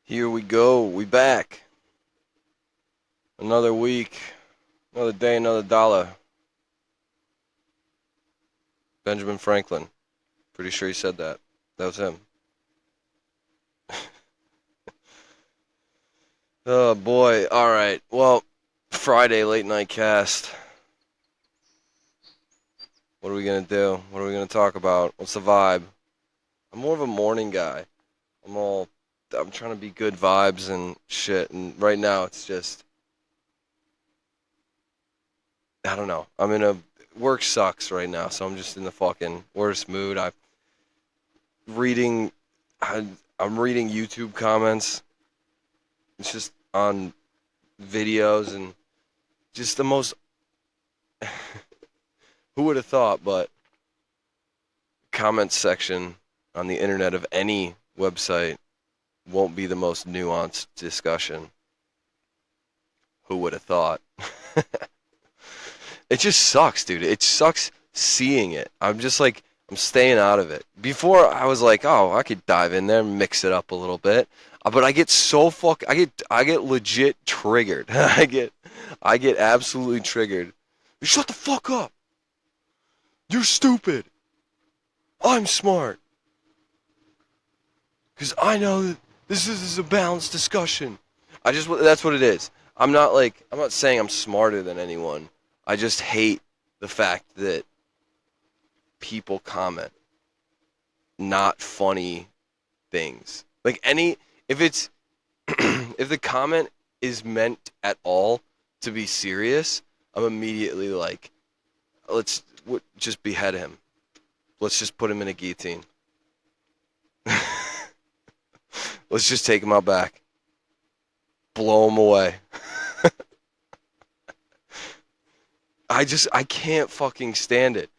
Here we go. We back. Another week. Another day, another dollar. Benjamin Franklin. Pretty sure he said that. That was him. Oh boy. Alright. Well, Friday late night cast. What are we gonna do? What are we gonna talk about? What's the vibe? I'm more of a morning guy. I'm trying to be good vibes and shit, and right now it's just I don't know. Work sucks right now, so I'm just in the fucking worst mood. Reading I'm reading YouTube comments. It's just on videos and just the most who would have thought, but comment section on the internet of any website won't be the most nuanced discussion. Who would have thought? It just sucks, dude. It sucks seeing it. I'm staying out of it. Before I was like, oh, I could dive in there and mix it up a little bit. But I get I get legit triggered. I get absolutely triggered. Shut the fuck up. You're stupid. I'm smart. Because I know that this is a balanced discussion. That's what it is. I'm not saying I'm smarter than anyone. I just hate the fact that people comment not funny things. If it's if the comment is meant at all to be serious, I'm immediately like, just behead him. Let's just put him in a guillotine. Let's just take him out back. Blow him away. I can't fucking stand it.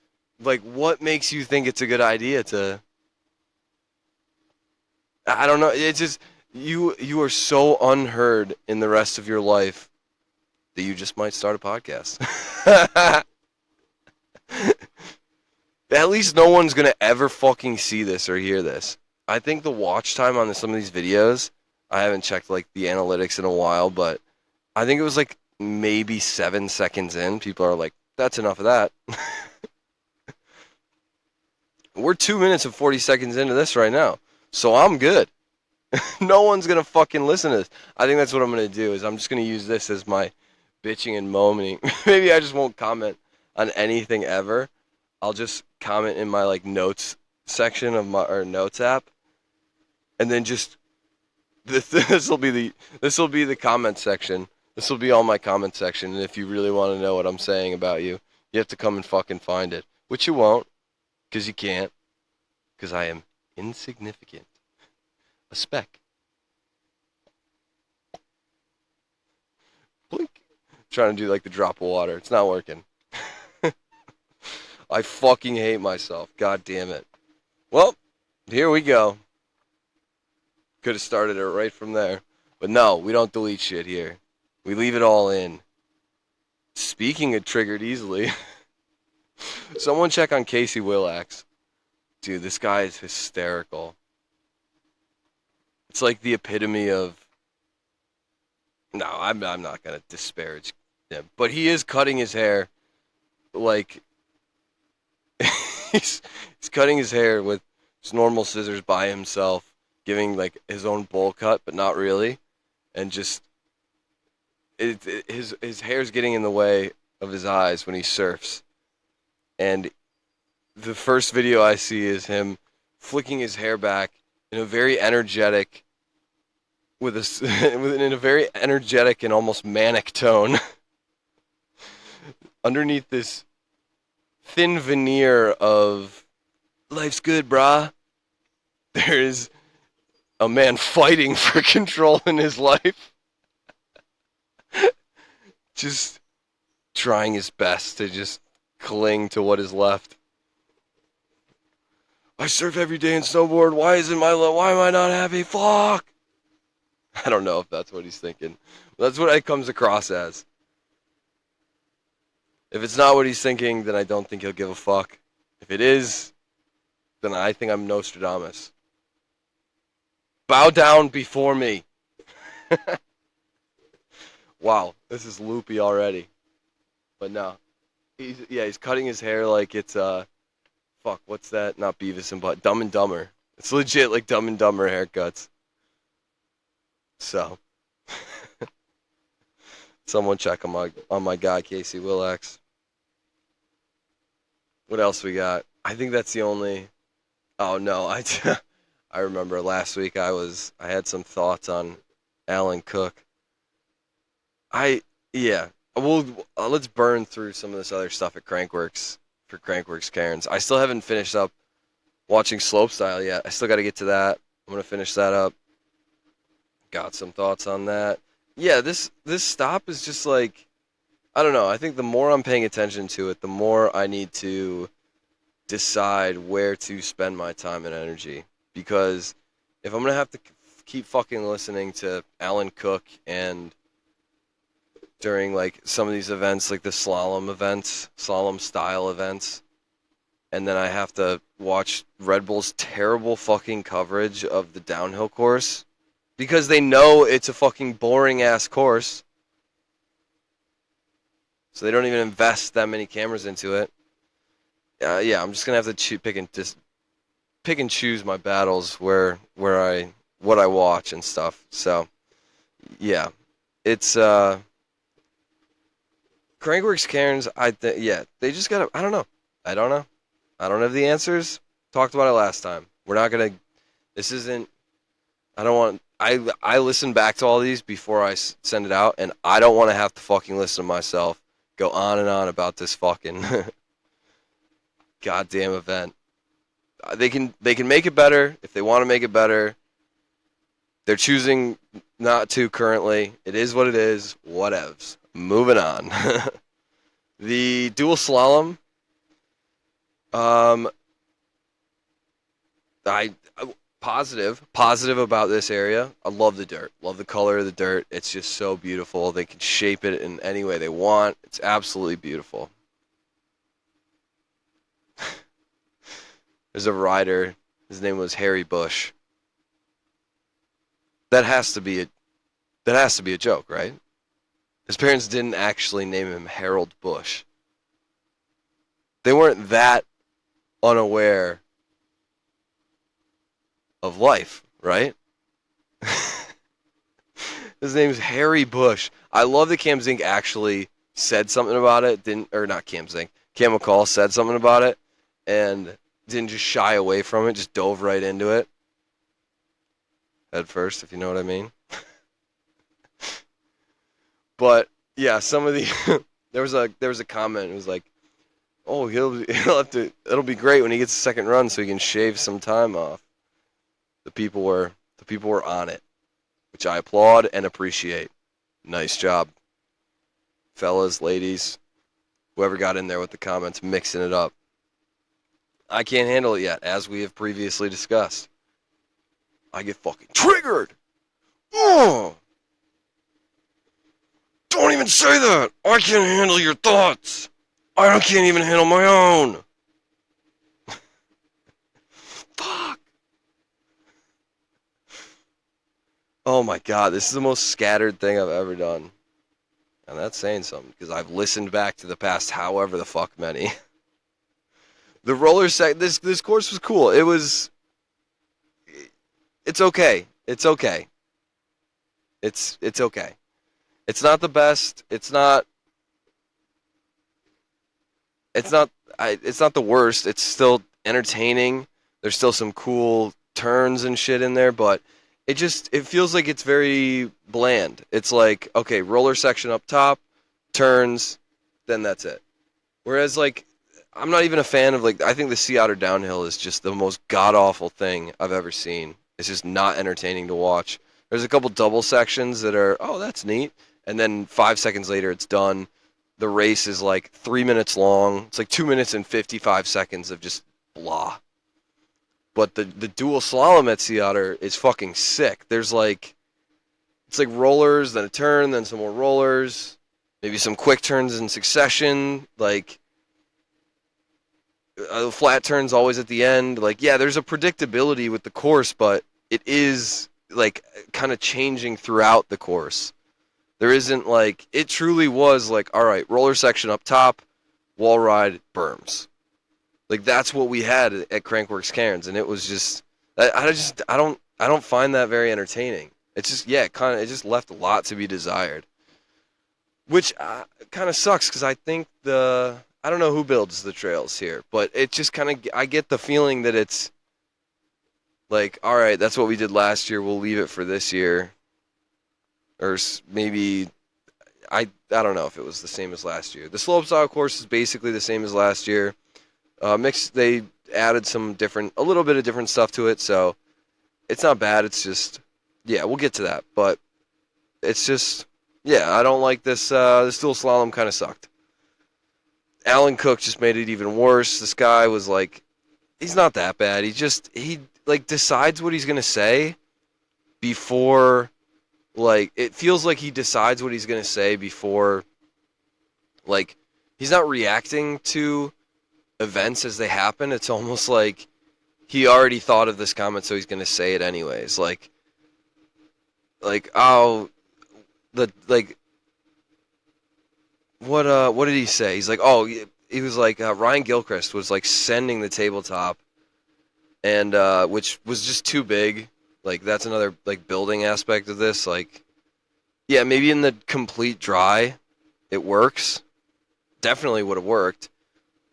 Like, what makes you think it's a good idea to... I don't know. It's just, you are so unheard in the rest of your life that you just might start a podcast. At least no one's going to ever fucking see this or hear this. I think the watch time on some of these videos, I haven't checked, the analytics in a while, but I think it was, maybe 7 seconds in. People are like, that's enough of that. We're 2 minutes and 40 seconds into this right now, so I'm good. No one's going to fucking listen to this. I think that's what I'm going to do, is I'm just going to use this as my bitching and moaning. Maybe I just won't comment on anything ever. I'll just comment in my, notes section of my notes app, and then just this will be the comment section. This will be all my comment section, and if you really want to know what I'm saying about you, you have to come and fucking find it, which you won't, because you can't, because I am insignificant, a speck. Blink. Trying to do the drop of water. It's not working. I fucking hate myself. God damn it. Well, here we go. Could have started it right from there. But no, we don't delete shit here. We leave it all in. Speaking of triggered easily, someone check on Casey Willax. Dude, this guy is hysterical. It's like the epitome of... No, I'm not going to disparage him. But he is cutting his hair he's cutting his hair with just normal scissors by himself, giving his own bowl cut, but not really, and just his hair's getting in the way of his eyes when he surfs. And the first video I see is him flicking his hair back in a very energetic, in a very energetic and almost manic tone, underneath this thin veneer of life's good, brah. There is a man fighting for control in his life. Just trying his best to just cling to what is left. I surf every day and snowboard. Why am I not happy? Fuck! I don't know if that's what he's thinking. That's what it comes across as. If it's not what he's thinking, then I don't think he'll give a fuck. If it is, then I think I'm Nostradamus. Bow down before me. Wow, this is loopy already. But no, he's cutting his hair like it's fuck, what's that? Not Beavis and Butt, Dumb and Dumber. It's legit like Dumb and Dumber haircuts. So, someone check on my guy Casey Willax. What else we got? I think that's the only. Oh no, I remember last week I had some thoughts on Alan Cook. I yeah. Well, let's burn through some of this other stuff at Crankworx for Crankworx Cairns. I still haven't finished up watching Slopestyle yet. I still got to get to that. I'm gonna finish that up. Got some thoughts on that. Yeah, this stop is just like I don't know. I think the more I'm paying attention to it, the more I need to decide where to spend my time and energy. Because if I'm gonna have to keep fucking listening to Alan Cook and during like some of these events, like the slalom events, slalom style events, and then I have to watch Red Bull's terrible fucking coverage of the downhill course because they know it's a fucking boring ass course. So they don't even invest that many cameras into it. Yeah, I'm just gonna have to pick and choose my battles what I watch and stuff. So yeah, it's Crankworx Cairns. Yeah, they just gotta. I don't know. I don't know. I don't have the answers. Talked about it last time. We're not gonna. This isn't. I don't want. I listen back to all these before I send it out, and I don't want to have to fucking listen to myself go on and on about this fucking goddamn event. They can make it better if they want to make it better. They're choosing not to currently. It is what it is. Whatevs. Moving on. The dual slalom. I positive about this area. I love the dirt. Love the color of the dirt. It's just so beautiful. They can shape it in any way they want. It's absolutely beautiful. There's a rider. His name was Harry Bush. That has to be a joke, right? His parents didn't actually name him Harold Bush. They weren't that unaware of life, right? His name's Harry Bush. I love that Cam Zink actually said something about it. Not Cam Zink. Cam McCall said something about it and didn't just shy away from it, just dove right into it. Head first, if you know what I mean. But yeah, some of the there was a comment. It was like, "Oh, he'll have to. It'll be great when he gets a second run, so he can shave some time off." The people were on it, which I applaud and appreciate. Nice job, fellas, ladies, whoever got in there with the comments, mixing it up. I can't handle it yet, as we have previously discussed. I get fucking triggered. Oh. Don't even say that! I can't handle your thoughts! I can't even handle my own! Fuck! Oh my god, this is the most scattered thing I've ever done. And that's saying something, because I've listened back to the past however the fuck many. The roller this course was cool. It's okay. It's okay. It's okay. It's not the best. It's not the worst. It's still entertaining. There's still some cool turns and shit in there, but it feels like it's very bland. It's like, okay, roller section up top, turns, then that's it. Whereas like I'm not even a fan of I think the Sea Otter downhill is just the most god awful thing I've ever seen. It's just not entertaining to watch. There's a couple double sections that are, oh, that's neat. And then 5 seconds later, it's done. The race is like 3 minutes long. It's like 2 minutes and 55 seconds of just blah. But the dual slalom at Sea Otter is fucking sick. There's it's like rollers, then a turn, then some more rollers. Maybe some quick turns in succession. Flat turns always at the end. Yeah, there's a predictability with the course, but it is like kind of changing throughout the course. There isn't like it truly was like, all right, roller section up top, wall ride, berms. Like that's what we had at Crankworx Cairns, and it was just I don't find that very entertaining. It's just it just left a lot to be desired, which kind of sucks because I think I don't know who builds the trails here, but it just kind of I get the feeling that it's like, all right, that's what we did last year. We'll leave it for this year, or maybe I don't know if it was the same as last year. The slopestyle course is basically the same as last year. They added a little bit of different stuff to it, so it's not bad. It's just, yeah, we'll get to that, but it's just, yeah, I don't like this. This dual slalom kind of sucked. Alan Cook just made it even worse. This guy was like, he's not that bad. He like decides what he's gonna say before, like, it feels like he decides what he's gonna say before, like, he's not reacting to events as they happen. It's almost like he already thought of this comment, so he's gonna say it anyways. Like oh, what did he say? He's like, oh, he was like Ryan Gilchrist was like sending the tabletop, and which was just too big. Like that's another like building aspect of this. Like, yeah, maybe in the complete dry, it works. Definitely would have worked,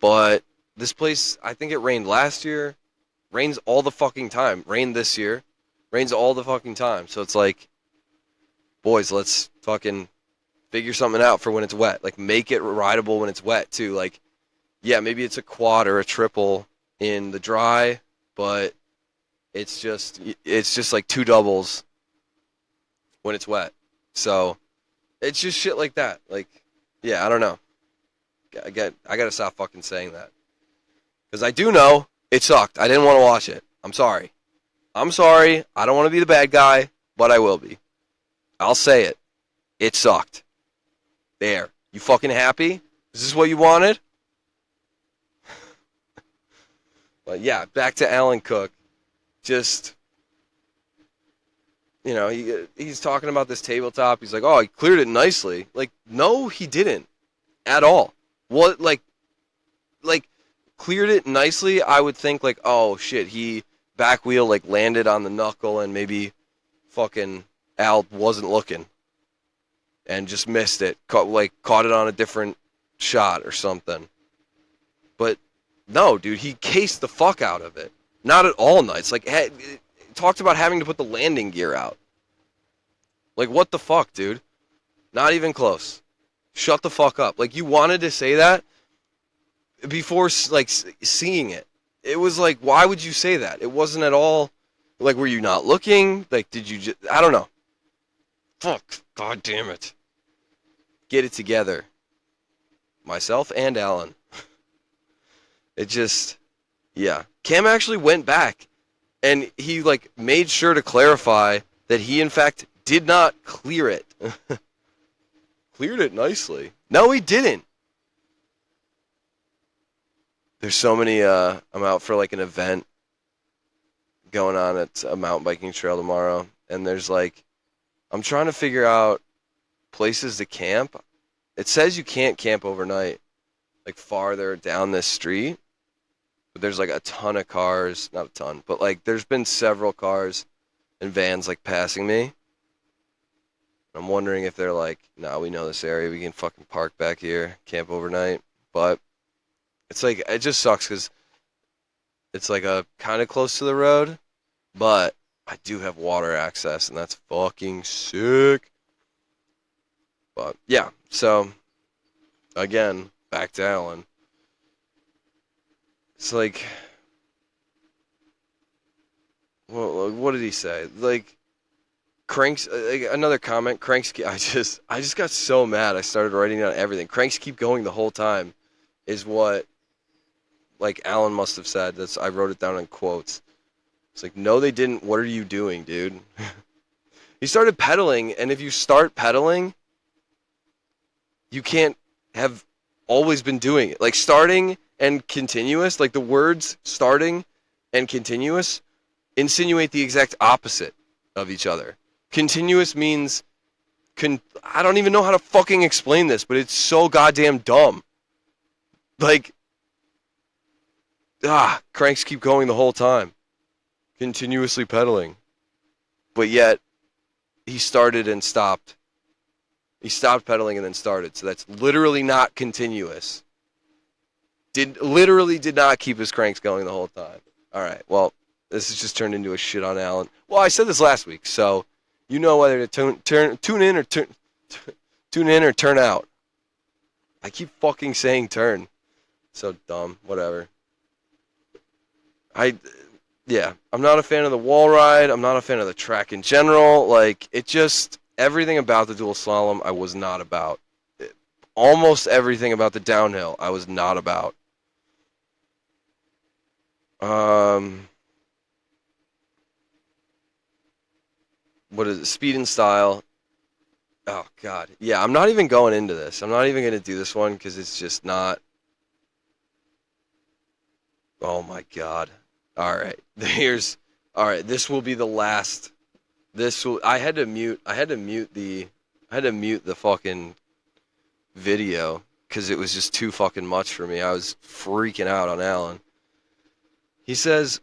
but this place, I think it rained last year. Rains all the fucking time. Rained this year. Rains all the fucking time. So it's like, boys, let's fucking figure something out for when it's wet. Like, make it rideable when it's wet, too. Like, yeah, maybe it's a quad or a triple in the dry, but it's just like two doubles when it's wet. So it's just shit like that. Like, yeah, I don't know. I gotta stop fucking saying that. Because I do know it sucked. I didn't want to watch it. I'm sorry. I don't want to be the bad guy, but I will be. I'll say it. It sucked. There. You fucking happy? Is this what you wanted? But yeah, back to Alan Cook. Just, you know, he's talking about this tabletop. He's like, oh, he cleared it nicely. Like, no, he didn't. At all. What, like, cleared it nicely, I would think, like, oh, shit, he back wheel, like, landed on the knuckle and maybe fucking Al wasn't looking and just missed it. Caught it on a different shot or something. But, no, dude, he cased the fuck out of it. Not at all nice. Like, talked about having to put the landing gear out. Like, what the fuck, dude? Not even close. Shut the fuck up. Like, you wanted to say that before, like, seeing it. It was like, why would you say that? It wasn't at all, like, were you not looking? Like, did you just, I don't know. Fuck. God damn it. Get it together. Myself and Alan. It just, yeah. Cam actually went back, and he, like, made sure to clarify that he, in fact, did not clear it. Cleared it nicely. No, he didn't. There's so many, I'm out for like an event going on at a mountain biking trail tomorrow. And there's like, I'm trying to figure out places to camp. It says you can't camp overnight, like farther down this street. But there's like a ton of cars, not a ton, but like there's been several cars and vans like passing me. I'm wondering if they're like, nah, we know this area. We can fucking park back here, camp overnight. But it's like, it just sucks because it's like a kind of close to the road, but I do have water access, and that's fucking sick. But yeah, so again, back to Alan. It's like, well, what did he say? Like, Cranks, another comment, Cranks, I just got so mad. I started writing down everything. Cranks keep going the whole time is what, like, Alan must have said. I wrote it down in quotes. It's like, no, they didn't. What are you doing, dude? He started pedaling, and if you start pedaling, you can't have always been doing it. Like, starting and continuous, like the words starting and continuous insinuate the exact opposite of each other. Continuous means I don't even know how to fucking explain this, but it's so goddamn dumb. Like, cranks keep going the whole time. Continuously pedaling. But yet, he started and stopped. He stopped pedaling and then started. So that's literally not continuous. Literally did not keep his cranks going the whole time. All right, well, this has just turned into a shit on Alan. Well, I said this last week, so you know whether to tune in or turn out. I keep fucking saying turn. So dumb. Whatever. I'm not a fan of the wall ride. I'm not a fan of the track in general. Like, it just, everything about the dual slalom I was not about. Almost everything about the downhill I was not about. What is it? Speed and style. Oh, God. Yeah, I'm not even going into this. I'm not even going to do this one because it's just not. Oh, my God. All right. All right. This will be the last. I had to mute the fucking video because it was just too fucking much for me. I was freaking out on Alan. He says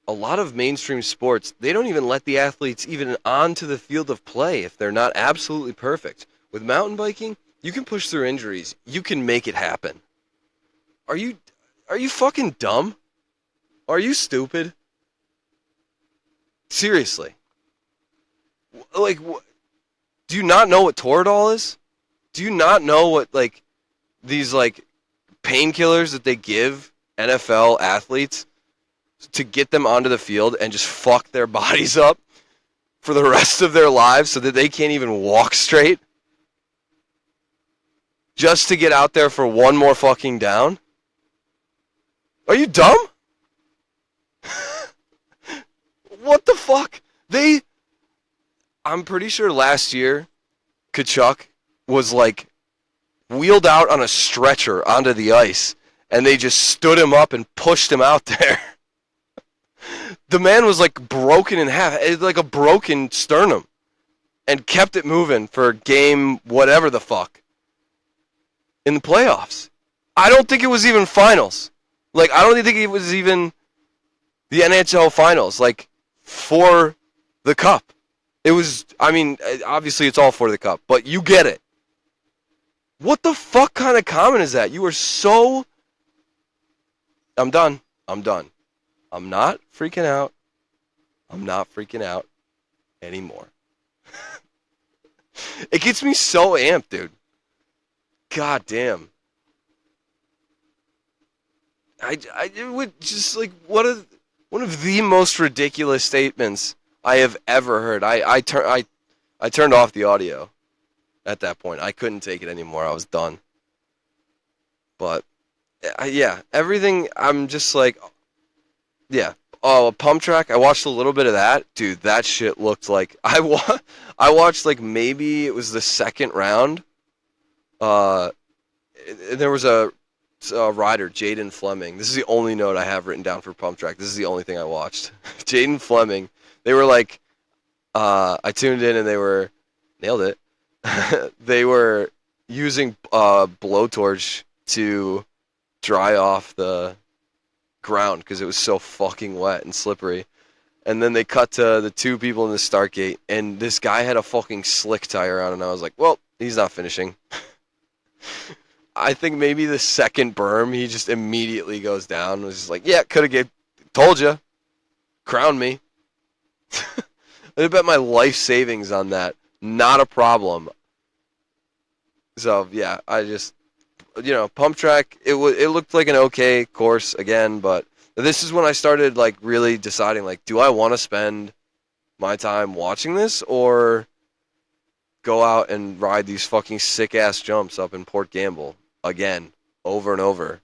a lot of mainstream sports, they don't even let the athletes even onto the field of play if they're not absolutely perfect. With mountain biking, you can push through injuries. You can make it happen. Are you fucking dumb? Are you stupid? Seriously. Like, do you not know what Toradol is? Do you not know what, like, these, like, painkillers that they give NFL athletes to get them onto the field and just fuck their bodies up for the rest of their lives so that they can't even walk straight? Just to get out there for one more fucking down? Are you dumb? What the fuck? I'm pretty sure last year, Kachuk was like wheeled out on a stretcher onto the ice, and they just stood him up and pushed him out there. The man was like broken in half, like a broken sternum, and kept it moving for game whatever the fuck in the playoffs. I don't think it was even finals. Like, I don't think it was even the NHL finals, like, for the cup. It was, I mean, obviously it's all for the cup, but you get it. What the fuck kind of comment is that? You are so... I'm done. I'm not freaking out. I'm not freaking out anymore. It gets me so amped, dude. God damn. I would just, like, one of the most ridiculous statements I have ever heard. I turned off the audio at that point. I couldn't take it anymore. I was done. But yeah, everything. I'm just like, yeah. Oh, a pump track. I watched a little bit of that, dude. That shit looked like I watched like maybe it was the second round. There was a rider, Jaden Fleming. This is the only note I have written down for pump track. This is the only thing I watched. Jaden Fleming. They were like, I tuned in and they were nailed it. They were using blowtorch to dry off the ground because it was so fucking wet and slippery. And then they cut to the two people in the start gate, and this guy had a fucking slick tire on, and I was like, well, he's not finishing. I think maybe the second berm, he just immediately goes down. Was just like, yeah, could have told you, crown me. I bet my life savings on that. Not a problem. So yeah, I just, pump track. It looked like an okay course again, but this is when I started like really deciding, like, do I want to spend my time watching this or go out and ride these fucking sick ass jumps up in Port Gamble again, over and over?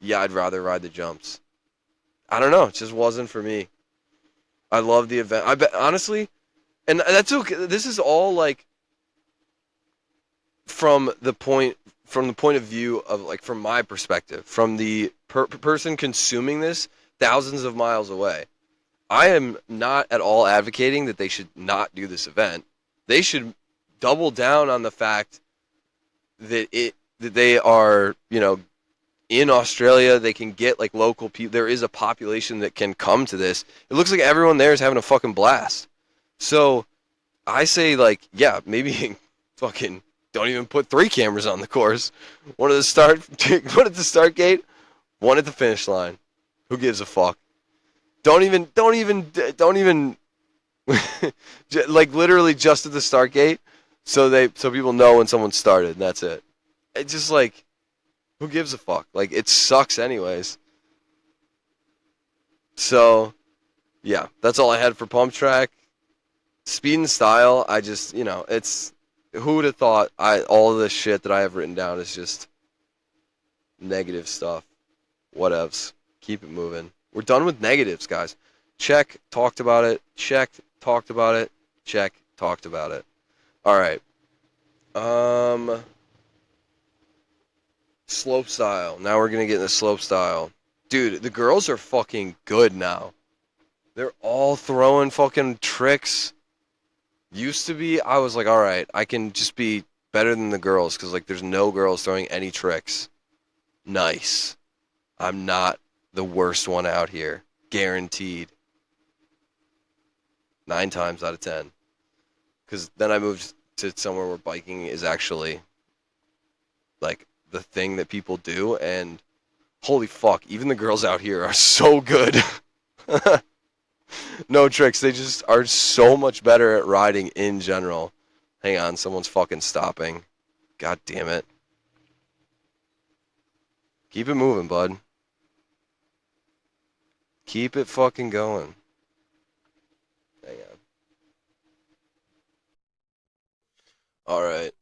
Yeah, I'd rather ride the jumps. I don't know. It just wasn't for me. I love the event. I bet, honestly, and that's okay. This is all like from the point of view of, like, from my perspective, from the person consuming this thousands of miles away. I am not at all advocating that they should not do this event. They should double down on the fact that they are, in Australia, they can get like local people. There is a population that can come to this. It looks like everyone there is having a fucking blast. So I say, like, yeah, maybe fucking don't even put 3 cameras on the course. One at the start, one at the start gate, one at the finish line. Who gives a fuck? Don't even like literally just at the start gate, so people know when someone started. And that's it. It's just like, who gives a fuck? Like, it sucks anyways. So yeah, that's all I had for pump track. Speed and style, I just, it's, who would have thought all of this shit that I have written down is just negative stuff. Whatevs. Keep it moving. We're done with negatives, guys. Check, talked about it. Checked, talked about it. Check, talked about it. All right. Um, Slope style. Now we're gonna get into slope style. Dude, the girls are fucking good now. They're all throwing fucking tricks. Used to be, I was like, all right, I can just be better than the girls because like there's no girls throwing any tricks. Nice. I'm not the worst one out here, guaranteed. 9 times out of 10. Because then I moved to somewhere where biking is actually like the thing that people do, and holy fuck, even the girls out here are so good. No tricks, they just are so much better at riding in general. Hang on, someone's fucking stopping. God damn it. Keep it moving, bud. Keep it fucking going. Hang on. Alright,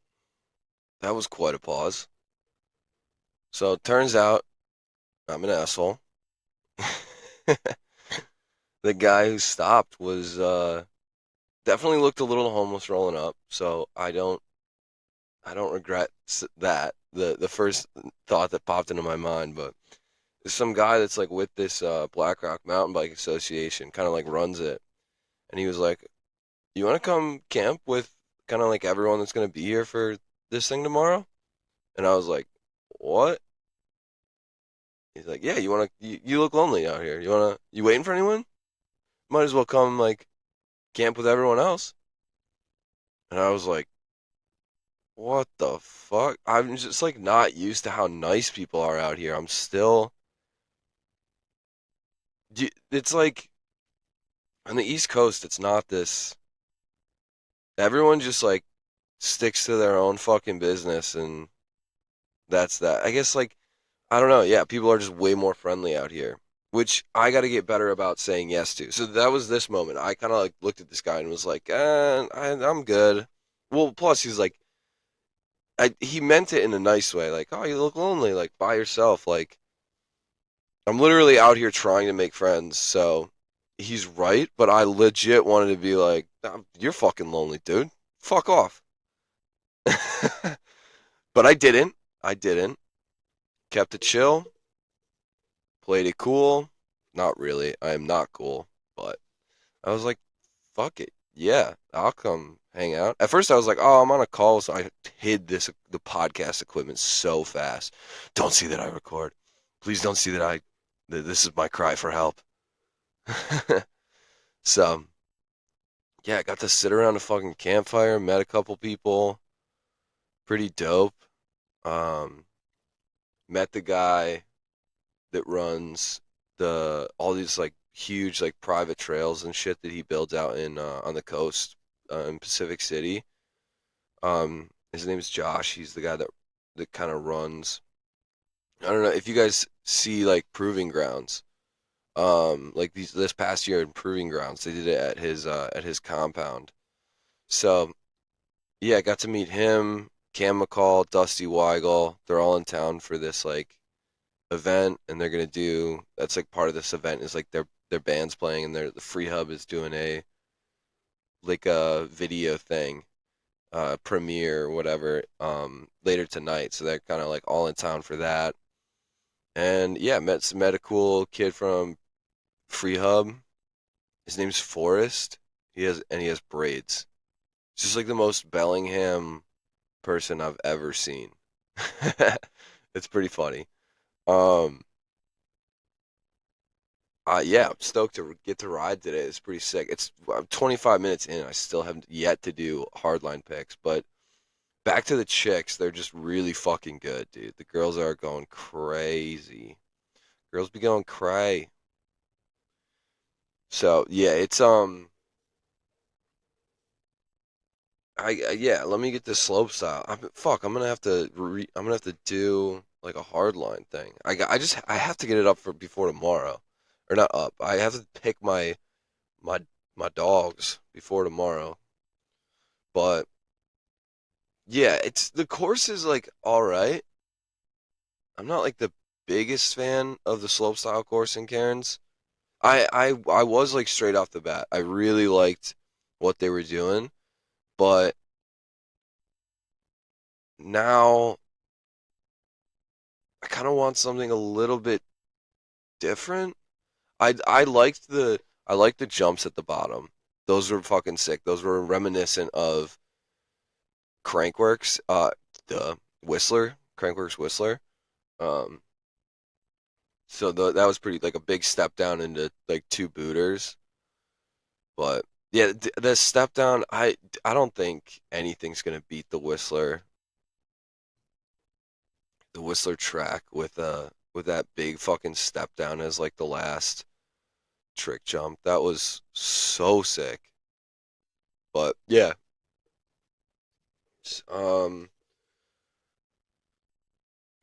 that was quite a pause. So it turns out I'm an asshole. The guy who stopped was definitely looked a little homeless rolling up, so I don't regret that. The first thought that popped into my mind, but there's some guy that's like with this Black Rock Mountain Bike Association, kind of like runs it, and he was like, "You want to come camp with kind of like everyone that's gonna be here for this thing tomorrow?" And I was like, "What?" He's like, "Yeah, you look lonely out here. You waiting for anyone? Might as well come like camp with everyone else." And I was like, "What the fuck?" I'm just like not used to how nice people are out here. I'm still, it's like on the East Coast, it's not this. Everyone just like sticks to their own fucking business, and that's that. I guess like I don't know. Yeah, people are just way more friendly out here, which I got to get better about saying yes to. So that was this moment. I kind of like looked at this guy and was like, I'm good. Well, plus he's like, he meant it in a nice way, like, oh, you look lonely, like by yourself. Like I'm literally out here trying to make friends, so he's right. But I legit wanted to be like, "Nah, you're fucking lonely, dude. Fuck off." But I didn't. I didn't. Kept it chill. Played it cool. Not really. I am not cool. But I was like, fuck it. Yeah, I'll come hang out. At first I was like, oh, I'm on a call, so I hid the podcast equipment so fast. Don't see that I record. Please don't see that this is my cry for help. So, yeah, I got to sit around a fucking campfire, met a couple people. Pretty dope. Um, Met the guy that runs all these like huge like private trails and shit that he builds out in on the coast in Pacific City. His name's Josh. He's the guy that kind of runs. I don't know if you guys see like proving grounds. Like this past year in proving grounds, they did it at his compound. So yeah, I got to meet him, Cam McCall, Dusty Weigel. They're all in town for this like event, and they're gonna do that's like part of this event is like their band's playing, and the Free Hub is doing a video thing, premiere or whatever, later tonight. So they're kind of like all in town for that. And yeah, met a cool kid from Free Hub. His name's Forrest. He has braids. It's just like the most Bellingham person I've ever seen. It's pretty funny. Um, yeah, I'm stoked to get to ride today. It's pretty sick. I'm 25 minutes in. I still haven't yet to do hardline picks, but back to the chicks. They're just really fucking good, dude. The girls are going crazy. Girls be going cray. So yeah, yeah. Let me get this slope style. Fuck. I'm gonna have to do like a hardline thing. I have to get it up for before tomorrow, or not up. I have to pick my my dogs before tomorrow. But yeah, it's the course is like all right. I'm not like the biggest fan of the slopestyle course in Cairns. I was like straight off the bat. I really liked what they were doing, but now I kind of want something a little bit different. I liked the jumps at the bottom. Those were fucking sick. Those were reminiscent of crankworx, the Whistler, crankworx Whistler. Um, so that was pretty like a big step down into like two booters. But yeah, the step down, I don't think anything's gonna beat the Whistler track with that big fucking step down as like the last trick jump. That was so sick. But yeah, um,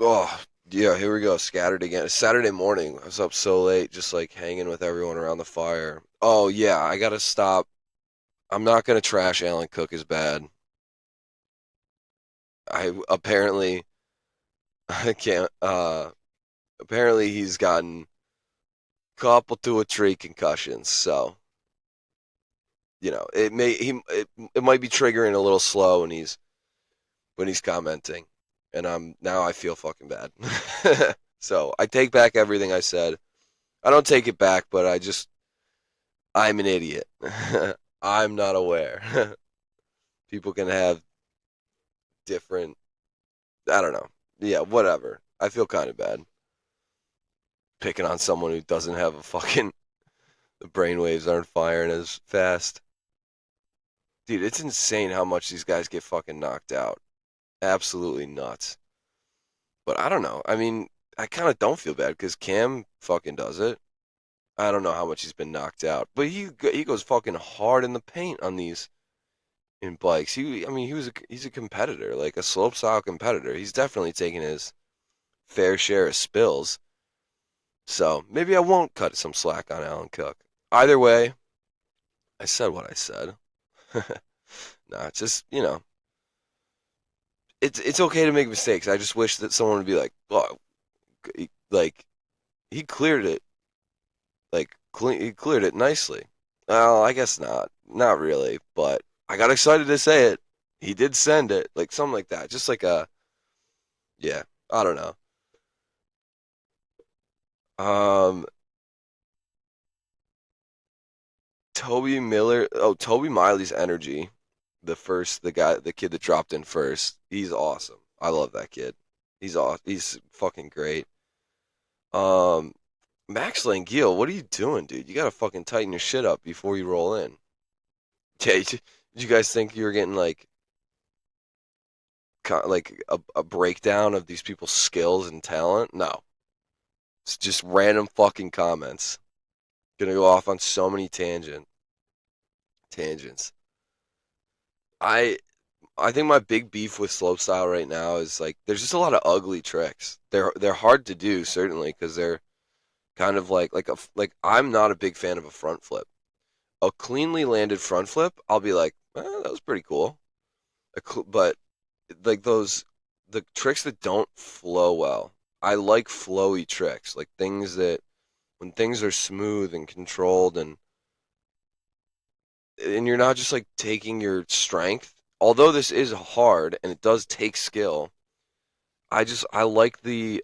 oh yeah, here we go. Scattered again. It's Saturday morning. I was up so late, just like hanging with everyone around the fire. Oh yeah, I gotta stop. I'm not gonna trash Alan Cook as bad. I apparently I can't. Apparently he's gotten a couple two or three concussions, so it might be triggering a little slow when he's commenting, and I feel fucking bad. So I take back everything I said. I don't take it back, but I'm an idiot. I'm not aware. People can have different. I don't know. Yeah, whatever. I feel kind of bad picking on someone who doesn't have a fucking the brainwaves aren't firing as fast. Dude, it's insane how much these guys get fucking knocked out. Absolutely nuts. But I don't know. I mean, I kind of don't feel bad because Cam fucking does it. I don't know how much he's been knocked out, but he goes fucking hard in the paint on these in bikes. I mean, he's a competitor, like a slopestyle competitor. He's definitely taking his fair share of spills. So maybe I won't cut some slack on Alan Cook. Either way, I said what I said. Nah, it's just it's okay to make mistakes. I just wish that someone would be like, oh, like he cleared it, like he cleared it nicely. Well, I guess not, not really, but I got excited to say it. He did send it, like something like that, just like a yeah. I don't know. Um, Toby Miley's energy, the kid that dropped in first. He's awesome. I love that kid. He's awesome. He's fucking great. Um, Max Langille, what are you doing, dude? You gotta fucking tighten your shit up before you roll in. Yeah, did you guys think you were getting like a breakdown of these people's skills and talent? No, it's just random fucking comments. Gonna go off on so many tangents. I I think my big beef with slopestyle right now is like there's just a lot of ugly tricks. They're hard to do certainly because they're kind of like I'm not a big fan of a front flip. A cleanly landed front flip, I'll be like, that was pretty cool. But like the tricks that don't flow well, I like flowy tricks, like things that when things are smooth and controlled and you're not just like taking your strength. Although this is hard and it does take skill, I just I like the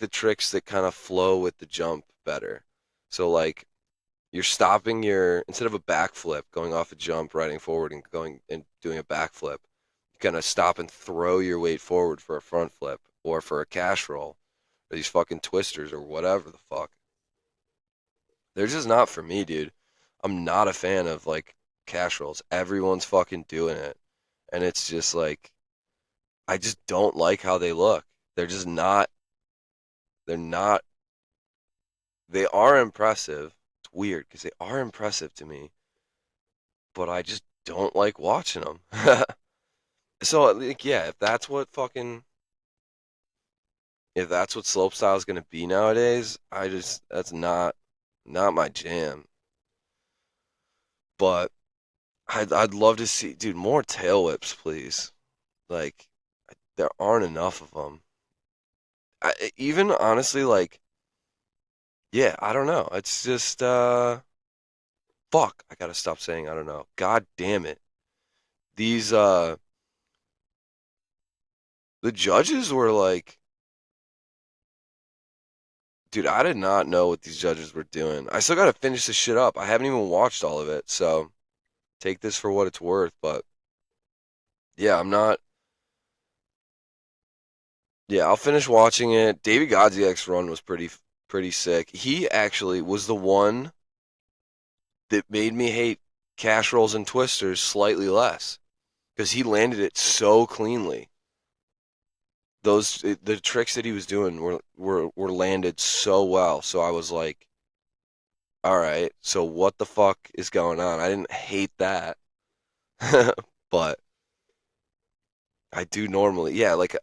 tricks that kind of flow with the jump better. So like You're stopping your instead of a backflip, going off a jump, riding forward and going and doing a backflip. You kind of stop and throw your weight forward for a front flip or for a cash roll or these fucking twisters or whatever the fuck. They're just not for me, dude. I'm not a fan of like cash rolls. Everyone's fucking doing it, and it's just like I just don't like how they look. They're just not. They're not. They are impressive. It's weird because they are impressive to me, but I just don't like watching them. So like, yeah, if that's what slopestyle is gonna be nowadays, I just that's not my jam. But I'd love to see, dude, more tail whips, please. Like there aren't enough of them. Even honestly, like yeah, I don't know. It's just fuck. I gotta stop saying I don't know. God damn it. These the judges were like, dude, I did not know what these judges were doing. I still gotta finish this shit up. I haven't even watched all of it, so take this for what it's worth. But yeah, I'm not. Yeah, I'll finish watching it. David Godziak's run was pretty sick. He actually was the one that made me hate cash rolls and twisters slightly less because he landed it so cleanly. The tricks that he was doing were landed so well. So I was like, all right, so what the fuck is going on? I didn't hate that, but I do normally. Yeah, like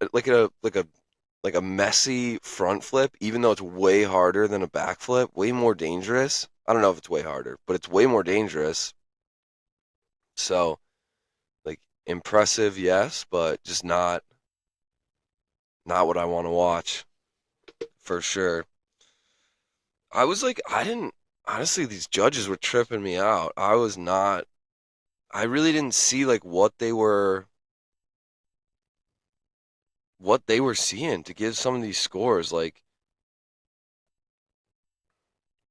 a messy front flip, even though it's way harder than a back flip, way more dangerous. I don't know if it's way harder, but it's way more dangerous. So, like impressive, yes, but just not what I want to watch for sure. I was like, I didn't honestly, these judges were tripping me out. I really didn't see like what they were seeing to give some of these scores. Like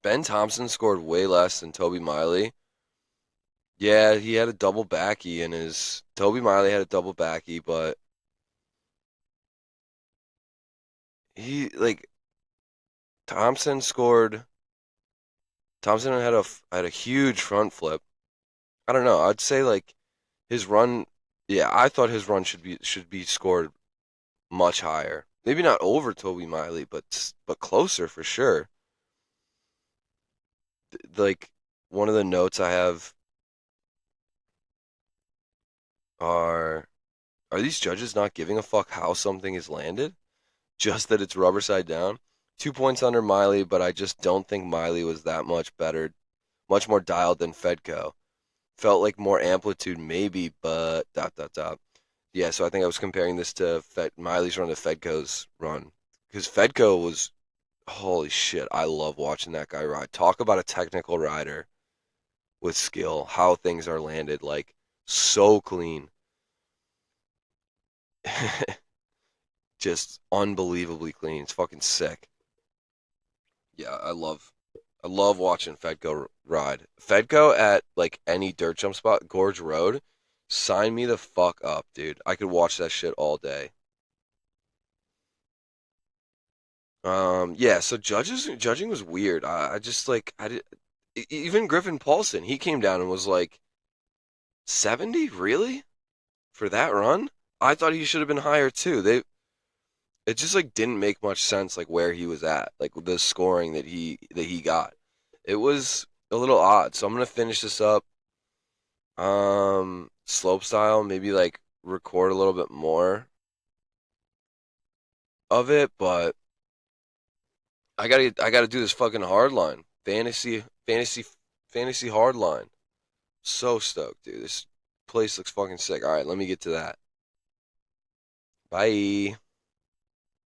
Ben Thompson scored way less than Toby Miley. Yeah, he had a double backy in his Toby Miley had a double backy, but he like Thompson scored Thompson had a huge front flip. I don't know. I'd say like his run yeah, I thought his run should be scored much higher. Maybe not over Toby Miley, but closer for sure. Like one of the notes I have are are these judges not giving a fuck how something is landed? Just that it's rubber side down? 2 points under Miley, but I just don't think Miley was that much better, much more dialed than Fedko. Felt like more amplitude maybe, but dot dot dot. Yeah, so I think I was comparing this to Miley's run to Fedko's run. Because Fedko was holy shit, I love watching that guy ride. Talk about a technical rider with skill, how things are landed, like so clean. Just unbelievably clean. It's fucking sick. Yeah, I love watching Fedko ride. Fedko at like any dirt jump spot, Gorge Road, sign me the fuck up, dude. I could watch that shit all day. Yeah, so judging was weird. I just like I did even Griffin Paulson, he came down and was like 70, really? For that run? I thought he should have been higher too. It just like didn't make much sense like where he was at, like the scoring that he got. It was a little odd. So I'm gonna finish this up. Slope style, maybe like record a little bit more of it, but I gotta do this fucking hard line. Fantasy hard line. So stoked, dude. This place looks fucking sick. All right, let me get to that. Bye.